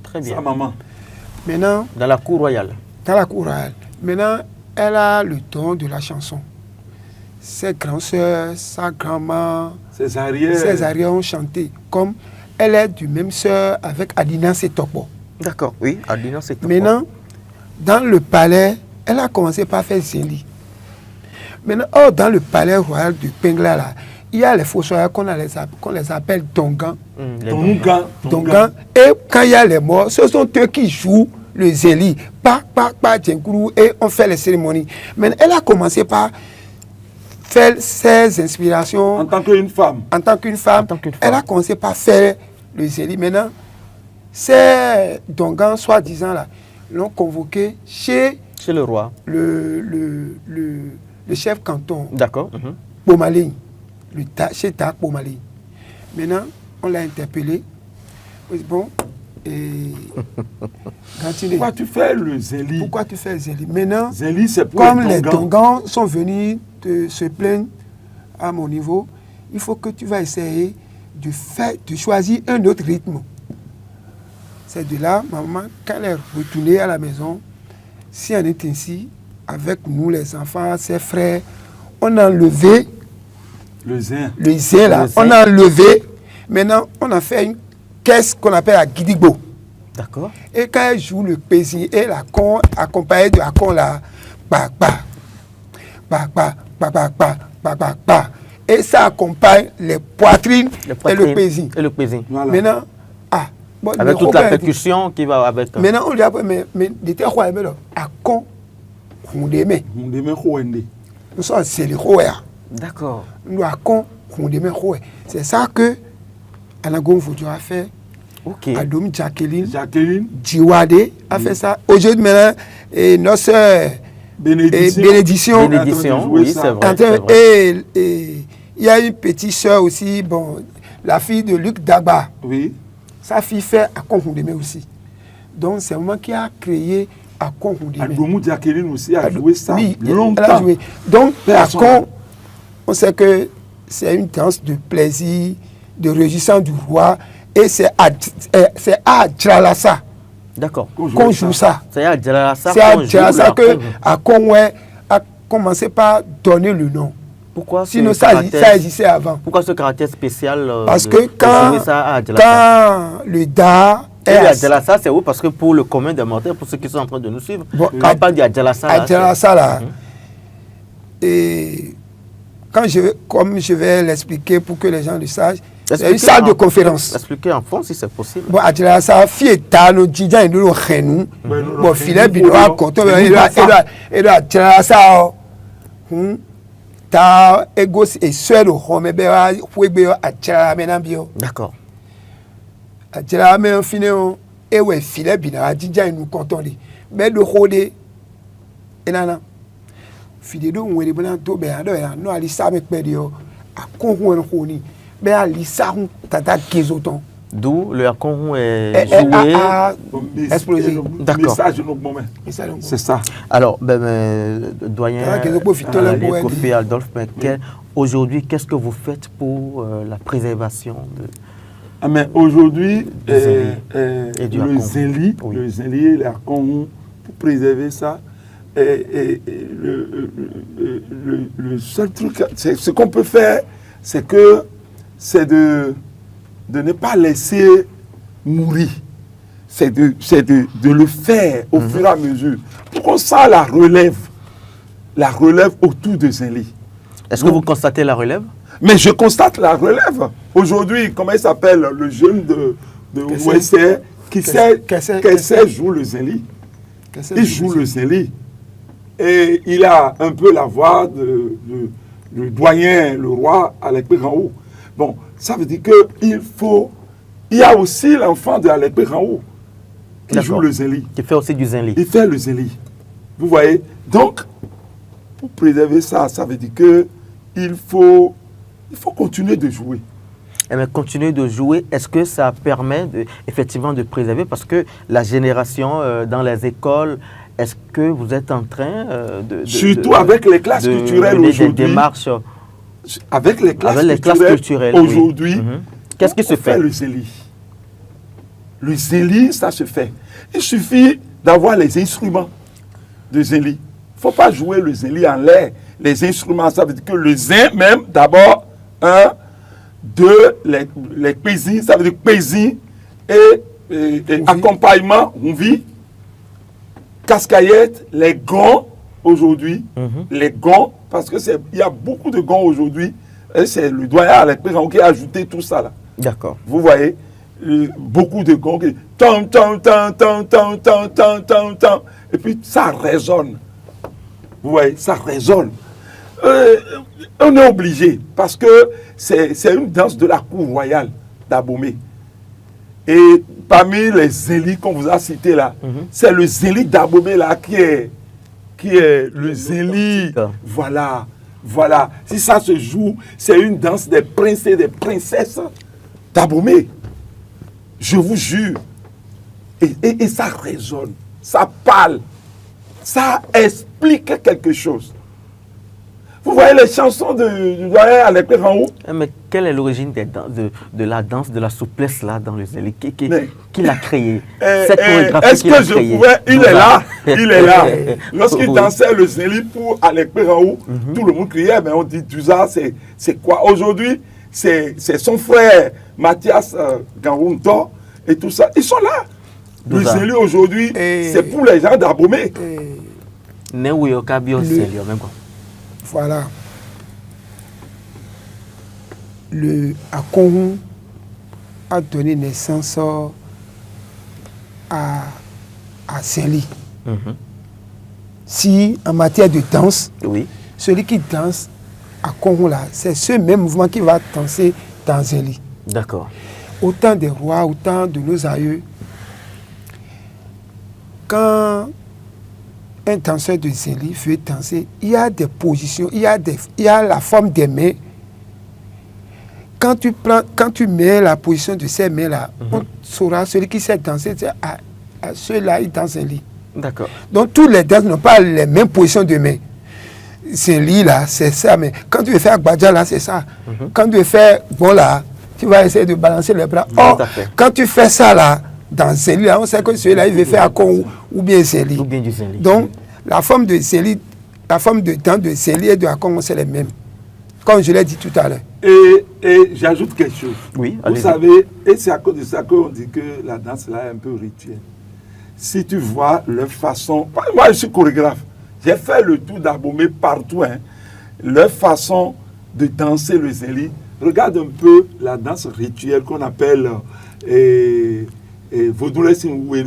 Très bien. Sa maman. Maintenant, Dans la cour royale. dans la cour royale, maintenant, elle a le don de la chanson. Ses grands-sœurs, sa grand-mère, Ses arrières. ses arrières ont chanté. Comme elle est du même sœur avec Adina Setokbo. D'accord, oui. Adina, c'est tout. Maintenant, dans le palais, elle a commencé par faire Zéli. Maintenant, dans le palais royal de Pengla, là, il y a les fossoyeurs qu'on les appelle Dongan. Dongan. Et quand il y a les morts, ce sont eux qui jouent le Zéli. Et on fait les cérémonies. Maintenant, elle a commencé par faire ses inspirations. En tant qu'une femme. En tant qu'une femme, elle a commencé par faire le Zéli. Maintenant, ces Dongan, soi-disant, là, l'ont convoqué chez le roi. Le chef canton. D'accord. Pomalé, chez Tak Pomalé. Maintenant, on l'a interpellé. Bon, et Pourquoi tu fais le Zéli? Pourquoi tu fais le Zéli? Maintenant, Zéli, c'est pour comme les Dongans sont venus se plaindre à mon niveau, il faut que tu vas essayer de choisir un autre rythme. C'est de là, maman, quand elle est retournée à la maison, si on est ainsi, avec nous les enfants, ses frères, on a enlevé le zin là, on a enlevé, maintenant on a fait une caisse qu'on appelle la guidigbo. D'accord. Et quand elle joue le pési et la con, accompagnée de la con là, et ça accompagne les poitrines et le pési. Voilà. Maintenant, bon, avec toute la percussion qui va avec. Maintenant, on lui a dit, mais d'été quoi, mais là, à con, on démet. Nous sommes c'est les rois. D'accord. Nous à con, on démet rois. C'est ça que Anagon Foudio a fait. Ok. Adoum Jacqueline. Jiwade a fait ça. Aujourd'hui, maintenant, et notre sœur Bénédiction. Oui, c'est vrai. Et il y a une petite sœur aussi, bon, la fille de Luc Dagba. Oui. Sa fille fait à Konkoundémé aussi. Donc c'est moi qui a créé à Konkoundémé. Adoumou Jacqueline aussi a joué ça longtemps. Elle a joué. Donc à Kon, on sait que c'est une danse de plaisir, de réjouissance du roi. Et c'est à Djalassa. D'accord. Qu'on joue ça. C'est à Djalassa que à Konwé a commencé par donner le nom. Pourquoi sinon ça existait avant. Pourquoi ce caractère spécial parce que quand le Da Et le Adjalassa, c'est où? Parce que pour le commun des mortels, pour ceux qui sont en train de nous suivre, Bon, quand on parle du Adjalassa, Adjalassa, là, et comme je vais l'expliquer pour que les gens le sachent, c'est une salle de conférence. Expliquez en fond si c'est possible. Bon, Adjalassa, fietano, djidja, nous le renou. Bon, filet, binoa, koto, et le Adjalassa, ta égos et seul au home, et béa, fouébéo, Adjalassa, menambio. D'accord. Adjalassa, mais en finéo, et ouais, filet, binoa, djidja, nous comptons. Mais le rôle, et nana. Fidédo on est bon to be ado ya no ali sa me pedio akonhu en khoni be ali sa hu tata kezoton D'où le akonhu est joué. Explosé. D'accord. C'est ça. Alors, doyen Kofi Adolphe, aujourd'hui, qu'est-ce que vous faites pour la préservation de... Mais aujourd'hui, le Zéli, oui. Le Zéli et l'Akonhu, pour préserver ça, le seul truc, ce qu'on peut faire, c'est de ne pas laisser mourir. C'est de le faire au fur et à mesure. Pour qu'on sent la relève autour de Zéli. Est-ce que vous constatez la relève? Mais je constate la relève. Aujourd'hui, comment il s'appelle, le jeune de OSR, qui sait jouer le Zéli. Il joue le Zéli. Et il a un peu la voix du doyen, le roi, Alekpe Ranhou. Bon, ça veut dire qu'il y a aussi l'enfant de Alekpe Ranhou qui joue le Zéli. Qui fait aussi du Zéli. Il fait le Zéli. Vous voyez? Donc, pour préserver ça, ça veut dire qu'il faut continuer de jouer. Mais continuer de jouer, est-ce que ça permet effectivement de préserver? Parce que la génération dans les écoles, est-ce que vous êtes en train surtout avec les classes culturelles aujourd'hui, démarches avec les classes culturelles aujourd'hui, qu'est-ce qui se fait? Le Zéli. Le Zéli, ça se fait. Il suffit d'avoir les instruments de Zéli. Il ne faut pas jouer le Zéli en l'air. Les instruments, ça veut dire que le zin même, d'abord, les cuisines, ça veut dire cuisine et accompagnement, on vit. Cascaillettes, les gants aujourd'hui, les gants, parce que il y a beaucoup de gants aujourd'hui, et c'est le doyen Alekpe Ranhou qui a ajouté tout ça là. D'accord. Vous voyez, beaucoup de gants qui et puis ça résonne. Vous voyez, ça résonne. On est obligé, parce que c'est une danse de la cour royale d'Abomey. Et parmi les zélis qu'on vous a cités là, c'est le zéli d'Abomey là qui est le zéli. Voilà. Si ça se joue, c'est une danse des princes et des princesses d'Abomey. Je vous jure. Et ça résonne, ça parle, ça explique quelque chose. Vous voyez les chansons du doyen Alekpe Ranhou? Mais quelle est l'origine de la danse, de la souplesse là dans le Zéli? Qui l'a créé? Cette chorégraphie est-ce que je pouvais... Il est là. Lorsqu'il dansait le Zéli pour Alekpe Ranhou, tout le monde criait, mais on dit, Dusa, c'est quoi? Aujourd'hui, c'est son frère Mathias Ganrounto et tout ça. Ils sont là. Le Zéli aujourd'hui, c'est pour les gens d'Abomey. Voilà. Le Akonhu a donné naissance à Zéli. Si en matière de danse, celui qui danse Akonhu là, c'est ce même mouvement qui va danser dans Zéli. D'accord. Autant des rois, autant de nos aïeux, quand un danseur de Zéli veut danser, il y a des positions, il y a la forme des mains. Quand tu mets la position de ces mains-là, on saura celui qui sait danser, ceux-là, ils dansent Zéli. D'accord. Donc tous les danseurs n'ont pas les mêmes positions de mains. Zéli là, c'est ça, mais quand tu veux faire Gbadja là, c'est ça. Quand tu veux faire bon là, tu vas essayer de balancer les bras. Or, quand tu fais ça là, dans Zéli, on sait que celui-là, il veut faire Akonhu ou bien Zéli. Ou bien du Zéli. Donc, la forme de Zéli, la forme de danse de Zéli et de Akonhu, c'est les mêmes. comme je l'ai dit tout à l'heure. Et j'ajoute quelque chose. Oui, Vous allez-y. savez, et c'est à cause de ça qu'on dit que la danse là est un peu rituelle. Si tu vois leur façon, moi je suis chorégraphe, j'ai fait le tour d'Abomey partout, hein. Leur façon de danser le zéli, regarde un peu la danse rituelle qu'on appelle Vaudoulet Singoué.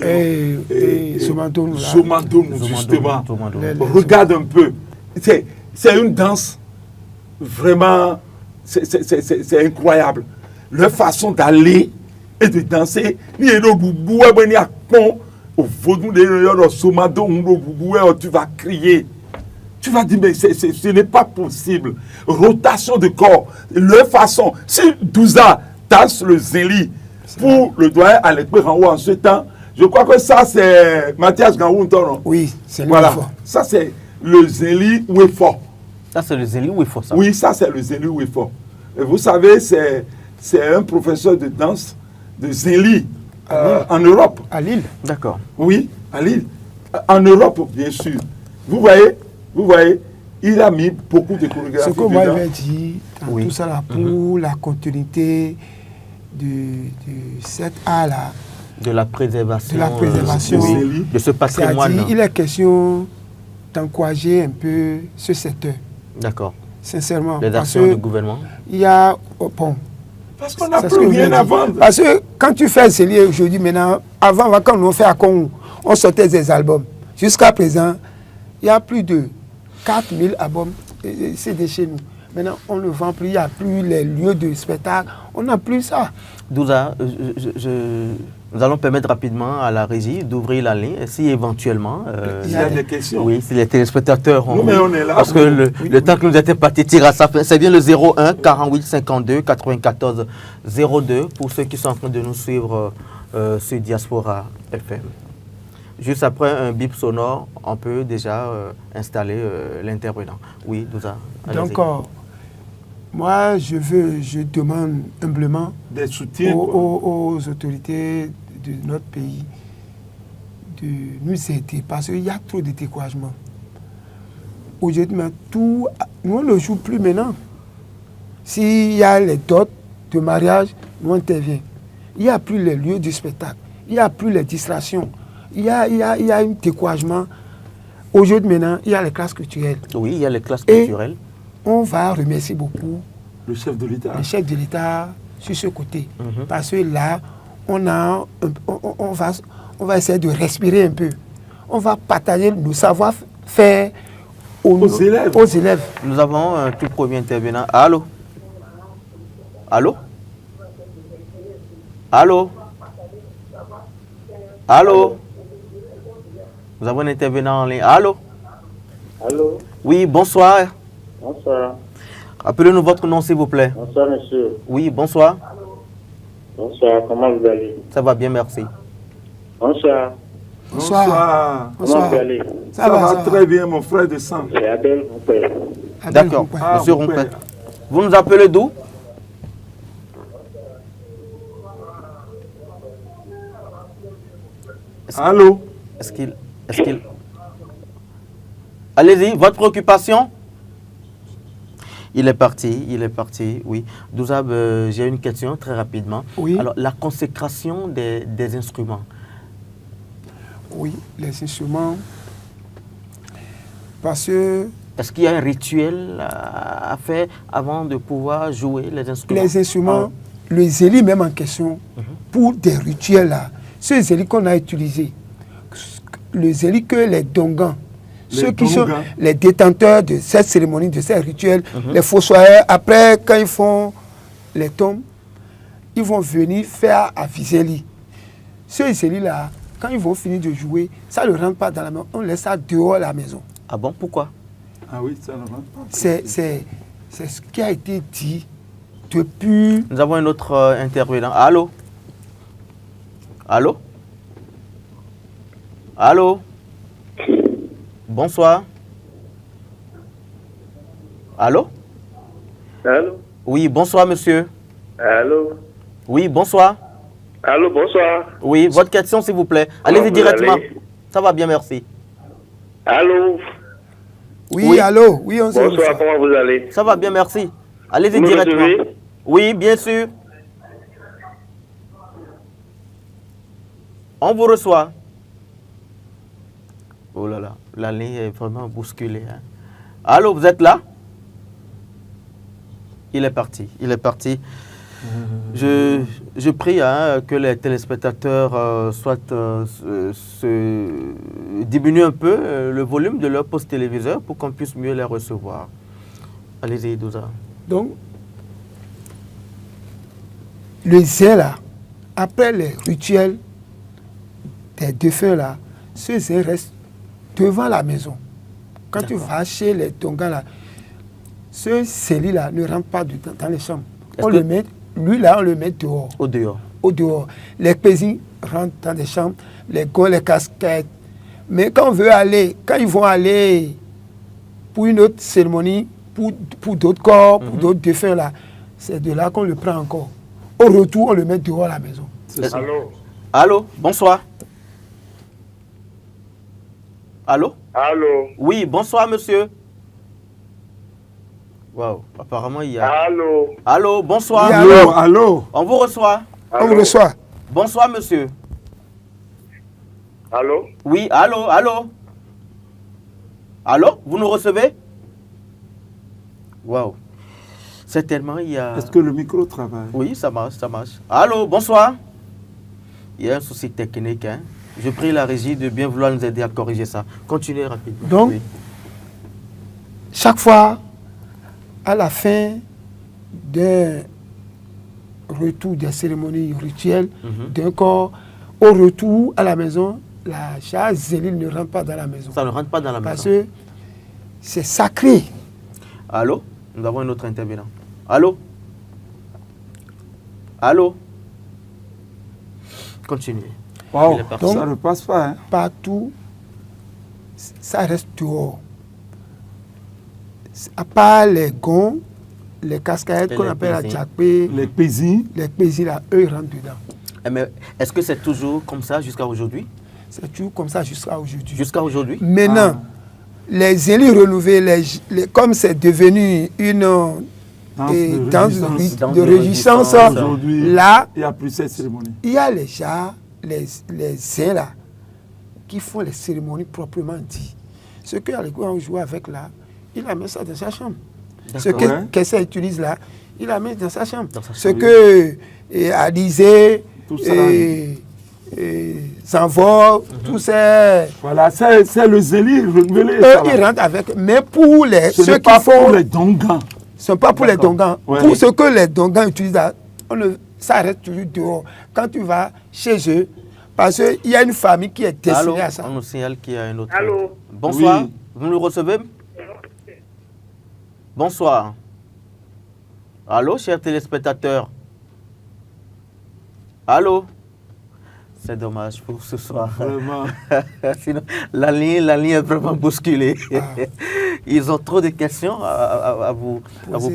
Somantonou, là. Somantonou, justement. Zomando. Regarde un peu. C'est une danse vraiment, c'est incroyable. Leur façon d'aller et de danser. Ni eno boubou, ni a pont, au vaudou de l'eau, somado, tu vas crier. Tu vas dire, mais ce n'est pas possible. Rotation de corps, leur façon. Si Douza danse le zéli pour le doyen à l'école en haut en ce temps, je crois que ça c'est Mathias Gaounton. Oui, c'est lui Voilà, fort. ça c'est le zéli Wefort. Ça, c'est le zéli ou il faut ça? Oui, ça c'est le zéli Wefort. Et vous savez, c'est un professeur de danse de zéli en Europe. À Lille. D'accord. Oui, à Lille. En Europe, bien sûr. Vous voyez, il a mis beaucoup de chorégraphies Ce que moi je dedans. vais dire, dans Oui. tout ça là, pour la continuité de cet art-là, De la préservation. De la préservation. oui, de ce patrimoine. c'est-à-dire il est question d'encourager un peu ce secteur, D'accord. sincèrement. Les Parce actions du que gouvernement. il y a, bon, Parce qu'on n'a c'est ce plus que je rien viens à de dire. vendre. Parce que quand tu fais un cellier aujourd'hui, maintenant, avant, quand on fait à Congo, on sortait des albums. Jusqu'à présent, il y a plus de 4000 albums CD chez nous. Maintenant, on ne vend plus, il n'y a plus les lieux de spectacle, on n'a plus ça. Douza, nous allons permettre rapidement à la régie d'ouvrir la ligne. Et si éventuellement, Il y a des questions. oui, si les téléspectateurs ont. Nous, mais on est là. Parce que le temps que nous était parti tire à sa fin. C'est bien le 01 48 52 94 02 pour ceux qui sont en train de nous suivre sur Diaspora FM. Juste après un bip sonore, on peut déjà installer l'intervenant. Oui, Douza. allez-y. Donc, moi, je demande humblement Des soutiens. quoi. aux autorités de notre pays de nous aider parce qu'il y a trop de découragement. Aujourd'hui, tout, nous on ne joue plus maintenant. S'il y a les dots de mariage, nous on intervient. Il n'y a plus les lieux de spectacle, il n'y a plus les distractions, il y a un découragement. Aujourd'hui, maintenant, il y a les classes culturelles. Oui, il y a les classes Et culturelles. on va remercier beaucoup Le chef de l'État. le chef de l'État sur ce côté. Mhm. Parce que là, on va essayer de respirer un peu. On va partager nos savoir-faire aux élèves. Nous avons un tout premier intervenant. Allô? Allô? Allô? Allô? Nous avons un intervenant en ligne. Allô? Allô, Oui, bonsoir. bonsoir. Appelez-nous votre nom, s'il vous plaît. Bonsoir, monsieur. Oui, bonsoir. Bonsoir, comment vous allez? Ça va bien, merci. Bonsoir, Bonsoir. comment vous allez? Ça va très bien, mon frère de sang. C'est Abel, mon père. Abel D'accord. Rouquin. Ah, Monsieur mon Rouquin. père. Vous nous appelez d'où? Allô? Est-ce qu'il... Allez-y, votre préoccupation? Il est parti, oui. Douzab, j'ai une question très rapidement. Oui. Alors, la consécration des instruments. Oui, les instruments. Parce que Est-ce qu'il y a un rituel à faire avant de pouvoir jouer les instruments? les instruments, le zéli même en question, pour des rituels là, ce zéli qu'on a utilisé, le zéli que les dongans, ceux qui sont dongans. les détenteurs de cette cérémonie, de ces rituels, les fossoyeurs, après quand ils font les tombes, ils vont venir faire à Fizeli. Ce zéli là, quand ils vont finir de jouer, ça ne rentre pas dans la maison, on laisse ça dehors à la maison. Ah bon, pourquoi? Ah oui, ça ne rentre pas. C'est ce qui a été dit depuis. Nous avons un autre intervenant. Allô? Allô? Allô? Bonsoir. Allô? Allô? Oui, bonsoir, monsieur. Allô? Oui, bonsoir. Allô, bonsoir. Oui, votre question, s'il vous plaît. Comment Allez-y vous directement. allez? Ça va bien, merci. Allô? Oui, Oui. allô? Oui, on se Bonsoir, reçoit. comment vous allez? Ça va bien, merci. Allez-y Vous me directement. recevez? Oui, bien sûr. On vous reçoit. Oh là là, la ligne est vraiment bousculée. Hein. Allô, vous êtes là? Il est parti, il est parti. Je prie hein, que les téléspectateurs diminuent un peu le volume de leur poste téléviseur pour qu'on puisse mieux les recevoir. Allez-y, Douza. Donc, le zin là, après les rituels des défunts là, ce zin reste devant la maison. Quand tu vas chez les Tongans là, ce zéli là ne rentre pas dans les chambres. On le met, lui là, on le met dehors. Au dehors. Au dehors. Les paisibles rentrent dans les chambres, les gants, les casquettes. Mais quand on veut aller, quand ils vont aller pour une autre cérémonie, pour d'autres corps, pour d'autres défunts là, c'est de là qu'on le prend encore. Au retour, on le met dehors à la maison. Allô? Allô, bonsoir. Allô? Allô? Oui, bonsoir, monsieur. Waouh, apparemment, il y a... Allô? Allô, bonsoir. Oui, Allô, allô. On vous reçoit. On vous reçoit. Bonsoir, monsieur. Allô? Oui, allô, allô. Allô, vous nous recevez? Waouh. Certainement, il y a... Est-ce que le micro travaille? Oui, ça marche, ça marche. Allô, bonsoir. Il y a un souci technique, hein. Je prie la régie de bien vouloir nous aider à corriger ça. Continuez rapidement. Donc, oui. chaque fois, à la fin d'un retour des cérémonies rituelles d'un corps, au retour à la maison, la charge zéline ne rentre pas dans la maison. Ça ne rentre pas dans la Parce maison. que c'est sacré. Allô? Nous avons un autre intervenant. Allô? Allô? Continuez. Wow, Il est parti. ça ne passe pas. Hein? Partout, ça reste dehors. À part les gonds, les casquettes Et qu'on les appelle la paisibles. djakpé, Les paisibles, les paisibles, là, eux, ils rentrent dedans. Mais est-ce que c'est toujours comme ça jusqu'à aujourd'hui? C'est toujours comme ça jusqu'à aujourd'hui. Jusqu'à aujourd'hui? Maintenant, les élus renouvelés, comme c'est devenu une danse de réjouissance, aujourd'hui, là, il n'y a plus cette cérémonie. il y a les gens, les zins là, qui font les cérémonies proprement dit. Ce que on joue avec là, il a mis ça dans sa chambre. Ce D'accord. que Kessa utilise là, il a mis dans sa chambre. Dans sa Ce chambre. que Alizé, Tout ça. Zanvor, tout ça, Voilà, c'est le zéli renouvelé. eux, ça, ils là. rentrent avec. Mais pour Ce ceux n'est qui pas font. pour les dongans. Ce n'est pas pour les dongans. Ouais. Pour ce que les dongans utilisent, là, ça reste toujours dehors. Quand tu vas chez eux, parce qu'il y a une famille qui est destinée Allô? à ça. On nous signale qu'il y a un autre. Allô? Bonsoir. Oui. Vous nous recevez? Bonsoir. Allô, chers téléspectateurs? Allô? C'est dommage pour ce soir. Vraiment. Sinon, la ligne est vraiment bousculée. Ils ont trop de questions à vous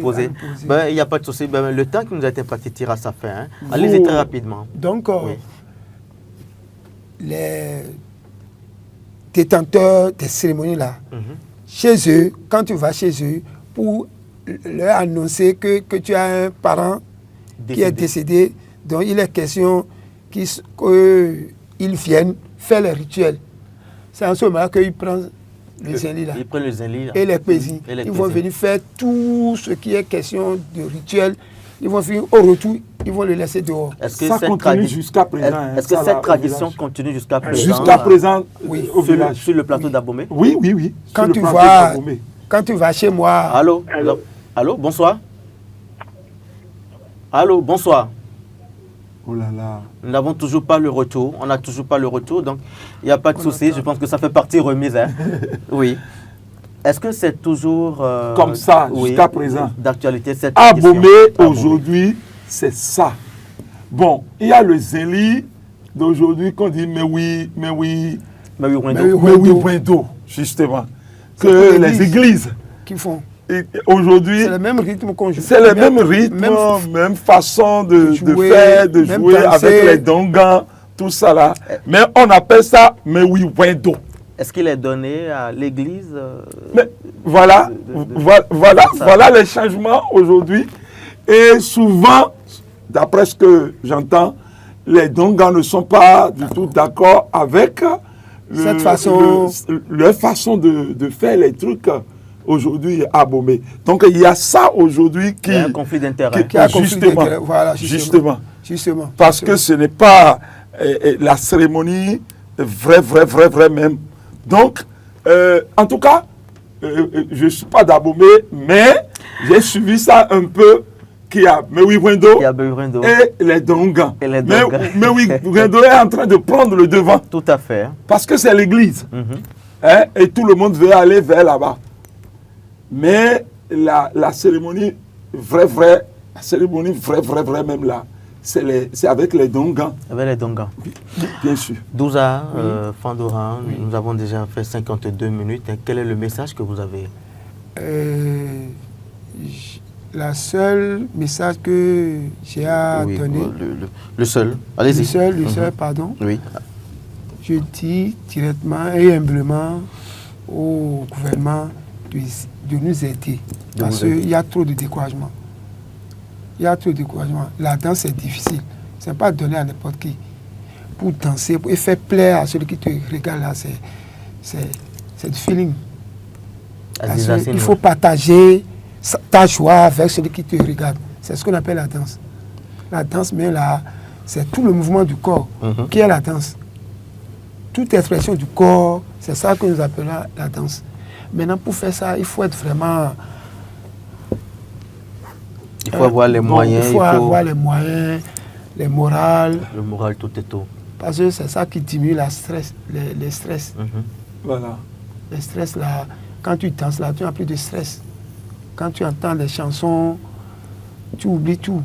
poser. Ben, il n'y a pas de souci. Ben, le temps qui nous a été imparti tire à sa fin. Hein. Allez-y très rapidement. Donc, Oui. les détenteurs des cérémonies là, Mhm. chez eux, quand tu vas chez eux, pour leur annoncer que tu as un parent qui est décédé, donc il est question qu'ils viennent faire les rituels. C'est en ce moment qu'ils prennent le zéli là. Ils prennent le zéli là. Et les paisibles. Et les Ils vont paisibles. venir faire tout ce qui est question de rituel. Ils vont finir au retour, ils vont le laisser dehors. Est-ce que Ça cette continue tradi- jusqu'à présent. hein, Est-ce que ça, là, cette au tradition village. continue jusqu'à présent? Jusqu'à présent, Oui. au Sur le, village. sur le plateau d'Abomey? Oui, oui, oui. Quand Sur le tu plateau vas, d'Abomey. quand tu vas chez moi, Allô? Allô? Allô, bonsoir. Allô, bonsoir. Oh là là. Nous n'avons toujours pas le retour. On n'a toujours pas le retour, donc il n'y a pas de souci. Je pense que ça fait partie remise. Hein. Oui. Est-ce que c'est toujours Comme ça, jusqu'à présent. d'actualité cette Abomey, question? aujourd'hui, c'est ça. Bon, il y a le zéli d'aujourd'hui qu'on dit, mais oui, Mais oui, Wendo. Mais oui. mais oui, Wendo, justement. pour Que l'église. les églises, qui font. aujourd'hui, C'est le même rythme qu'on joue. c'est le même rythme, même façon de jouer, faire, de même jouer danser. avec les dongans, tout ça là. Mais on appelle ça, mais oui, Wendo. Est-ce qu'il est donné à l'Église Mais voilà, voilà les changements aujourd'hui. Et souvent, d'après ce que j'entends, les Dongans ne sont pas du tout d'accord avec Cette façon. leur façon de faire les trucs aujourd'hui abominés. Donc il y a ça aujourd'hui qui... Il y a un conflit d'intérêts. Qui a conflit Justement, d'intérêts. Voilà, justement. Justement. Parce que ce n'est pas la cérémonie vraie même. Donc, en tout cas, je ne suis pas d'Abomey, mais j'ai suivi ça un peu, qui a Mewiwendo et les Dongans. Mais Mewiwendo est en train de prendre le devant. Tout à fait. Parce que c'est l'église. Hein, et tout le monde veut aller vers là-bas. Mais la cérémonie vraie même là, c'est avec les Dongans. Avec les Dongans. Bien sûr. Douza, Fandoran, nous avons déjà fait 52 minutes. Quel est le message que vous avez? La seule message que j'ai à donner. Le seul. Allez-y. Le seul, pardon. Oui. Je dis directement et humblement au gouvernement de nous aider. Parce qu'il y a trop de découragement. Il y a trop de découragement. La danse est difficile. Ce n'est pas donné à n'importe qui. Pour danser, pour faire plaisir à celui qui te regarde là, c'est du feeling. Il faut partager ta joie avec celui qui te regarde. C'est ce qu'on appelle la danse. La danse, mais là, c'est tout le mouvement du corps qui est la danse. Toute expression du corps, c'est ça que nous appelons la danse. Maintenant, pour faire ça, il faut être vraiment... Il faut avoir les moyens. Il faut avoir les moyens, les morales. Le moral, tout et tout. Parce que c'est ça qui diminue les stress. Voilà. Les stress, là, quand tu danses, là, tu n'as plus de stress. Quand tu entends les chansons, tu oublies tout.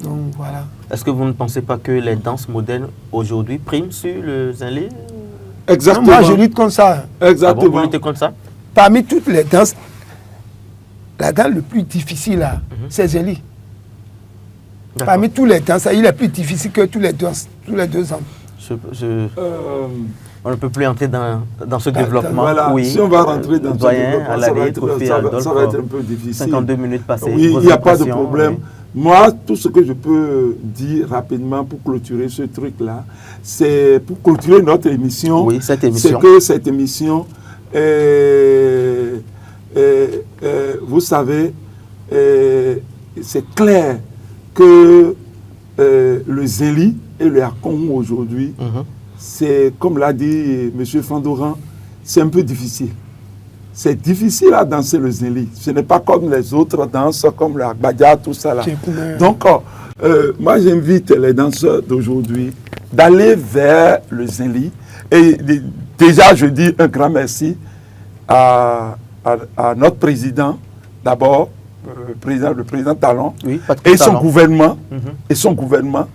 Donc, voilà. Est-ce que vous ne pensez pas que les danses modernes, aujourd'hui, priment sur le zinlé? Exactement. Non, moi, je lutte comme ça. Exactement. Ah bon, vous luttez contre ça? Parmi toutes les danses, la danse le plus difficile, là, c'est Zéli. Parmi tous les danses, il est plus difficile que tous les deux ans. On ne peut plus entrer dans ce développement. Voilà. Oui. Si on va rentrer dans ce développement, ça va être un peu difficile. 52 minutes passées. Oui, il n'y a pas de problème. Oui. Moi, tout ce que je peux dire rapidement pour clôturer ce truc-là, c'est pour clôturer notre émission. Oui, cette émission. C'est que cette émission, vous savez, c'est clair que le Zéli et le Akongo aujourd'hui, c'est, comme l'a dit M. Fandoran, c'est un peu difficile. C'est difficile à danser le Zéli. Ce n'est pas comme les autres danses, comme la Badia, tout ça là. Donc, moi j'invite les danseurs d'aujourd'hui d'aller vers le Zéli. Et déjà, je dis un grand merci à notre président, d'abord, le président Talon, oui, et son gouvernement,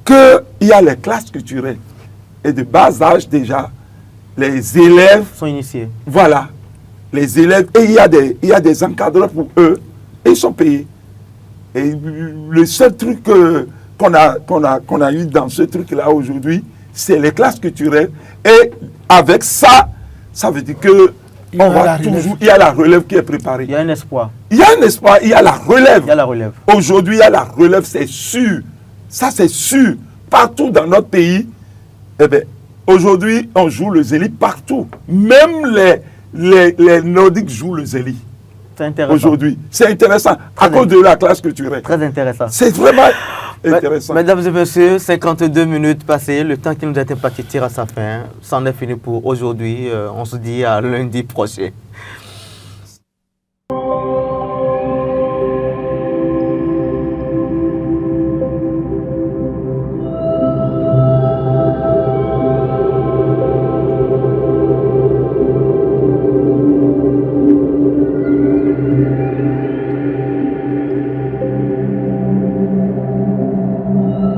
qu'il y a les classes culturelles. Et de bas âge déjà, les élèves sont initiés. Voilà, les élèves, et il y a des encadreurs pour eux, et ils sont payés. Et le seul truc qu'on a eu dans ce truc-là aujourd'hui, c'est les classes culturelles. Et avec ça, ça veut dire que il y a la relève qui est préparée. Il y a un espoir. Il y a un espoir, il y a la relève. Il y a la relève. Aujourd'hui, il y a la relève, c'est sûr. Ça, c'est sûr. Partout dans notre pays, eh bien, aujourd'hui, on joue le Zéli partout. Même les Nordiques jouent le Zéli. C'est intéressant. Aujourd'hui, c'est intéressant à cause de la classe culturelle. Très intéressant. C'est vraiment intéressant. Mesdames et messieurs, 52 minutes passées, le temps qui nous a été imparti tire à sa fin. C'en est fini pour aujourd'hui. On se dit à lundi prochain.